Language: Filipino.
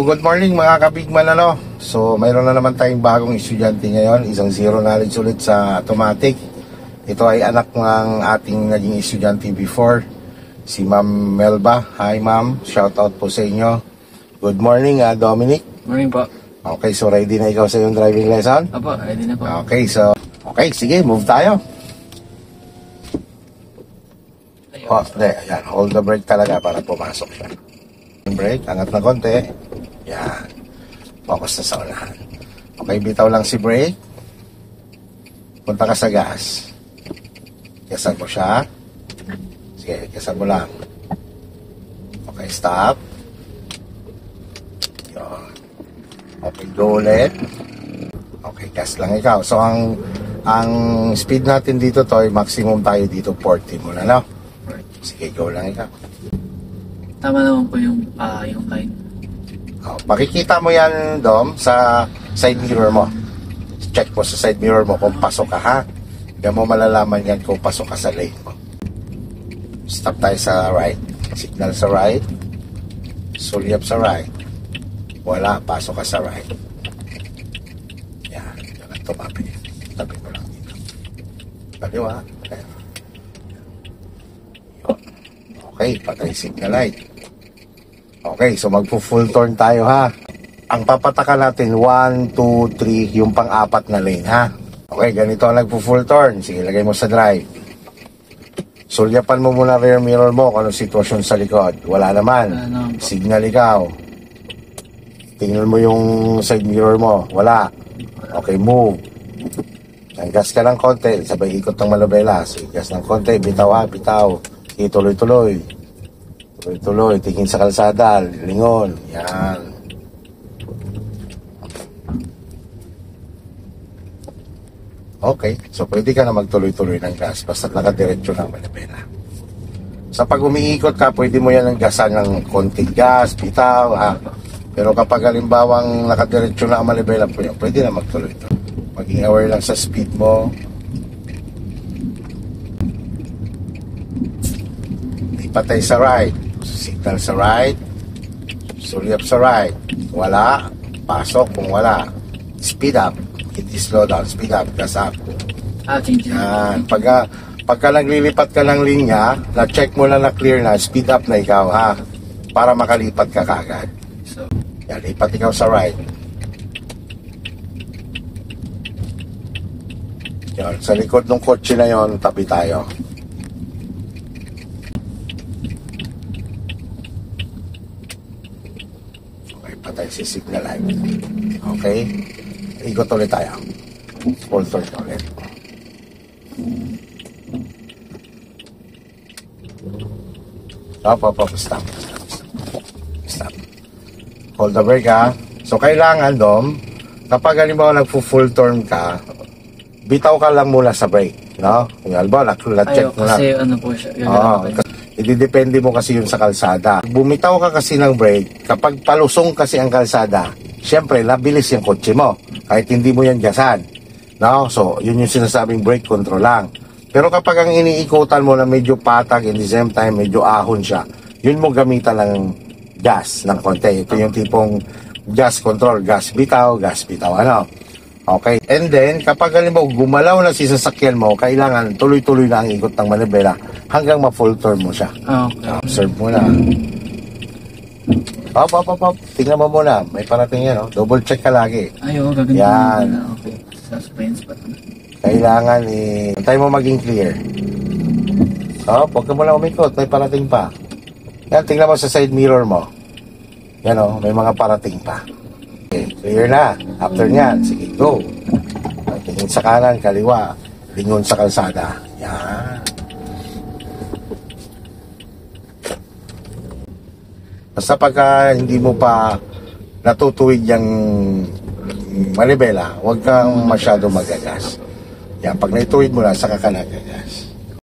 Good morning mga kabigman, ano? So mayroon na naman tayong bagong estudyante ngayon, isang zero knowledge ulit sa automatic. Ito ay anak ng ating naging estudyante before, si Ma'am Melba. Hi ma'am, shout out po sa inyo. Good morning Dominic. Morning po. Okay, so ready na ikaw sa iyong driving lesson? Apo, ready na po. Okay, sige, move tayo. Ayan, hold the brake talaga para pumasok siya. Brake, angat na konti. Yan. Focus na sa unahan. Okay, bitaw lang si brake. Punta ka sa gas. Kiyasan mo siya. Sige, kiyasan mo lang. Okay, stop. Yun. Okay, go ulit. Okay, gas lang ikaw. So, ang speed natin dito, Toy, maximum tayo dito 40 muna, no? Sige, go lang ikaw. Tama naman po yung line. Makikita mo yan, Dom, sa side mirror mo. Check mo sa side mirror mo kung pasok ka, ha? Diyan mo malalaman yan kung pasok ka sa lane mo. Stop tayo sa right. Signal sa right. Sulyap sa right. Wala, pasok ka sa right. Yan, yan, tumabi. Tabi mo lang dito. Kaliwa. Okay, patay signal light. Okay, so magpo-full turn tayo, ha. Ang papataka natin 1, 2, 3, yung pang-apat na lane, ha. Okay, ganito ang nagpo-full turn. Sige, lagay mo sa drive. Sulyapan mo muna rear mirror mo kung anong sitwasyon sa likod. Wala naman. Signal ikaw. Tingnan mo yung side mirror mo. Wala. Okay, move. Gas ka ng konti. Sabay ikot ng malabela. Sige, gas ng konti. Bitaw, ha, bitaw. Tuloy-tuloy. Tuloy-tuloy. Tingin sa kalsada. Lingon. Yan. Okay. So, pwede ka na magtuloy-tuloy ng gas. Basta nakadiretso ng malabela. Sa pag umiikot ka, pwede mo yan ng gasan ng konting gas, bitaw, ha. Pero kapag halimbawang nakadiretso na ang malabela po yan, pwede na magtuloy-tuloy. Maging aware lang sa speed mo. Patay sa right. Signal sa right. Sulyap sa right. Wala. Pasok kung wala. Speed up. Hindi slow down. Speed up. Gas up. Yan. Pagka naglilipat ka ng linya, na-check mo lang na clear na, speed up na ikaw, ha? Para makalipat ka kagad. So, yan. Lipat ikaw sa right. Yan. Sa likod ng kotse na yon, tabi tayo. Patay si signal light. Okay? Ikot ulit tayo. Full turn ulit. Stop. Stop. Hold the brake, ha? So, kailangan, Dom, kapag halimbawa nagpo-full turn ka, bitaw ka lang muna sa brake. No? Kung halimbawa, na-check mo na. Kasi ano po siya. Depende mo kasi yun sa kalsada. Bumitaw ka kasi ng brake, kapag palusong kasi ang kalsada, syempre, nabilis yung kotse mo. Kahit hindi mo yan gasan. No? So, yun yung sinasabing brake control lang. Pero kapag ang iniikutan mo na medyo patag, in the same time, medyo ahon siya, yun mo gamitan ng gas ng konti. Ito yung tipong gas control, gas bitaw, ano. Okay. And then, kapag halimbawa gumalaw na si sasakyan mo, kailangan tuloy-tuloy na ang ikot ng manibela hanggang ma-full turn mo siya. Okay. Observe mo na. Hop. Tingnan mo muna. May parating yan, oh. Double check ka lagi. Gagawin. Yan. Okay. Suspense pa. Kailangan antay mo maging clear. Huwag ka muna umikot. May parating pa. Yan, tingnan mo sa side mirror mo. Yan, oh. May mga parating pa. Okay, clear na. After nyan, sige, go. Tingin sa kanan, kaliwa. Lingon sa kalsada. Yan. Basta pagka hindi mo pa natutuwid yung manibela, huwag kang masyado magagas. Yan, pag naituwid mo na, saka ka nagagas.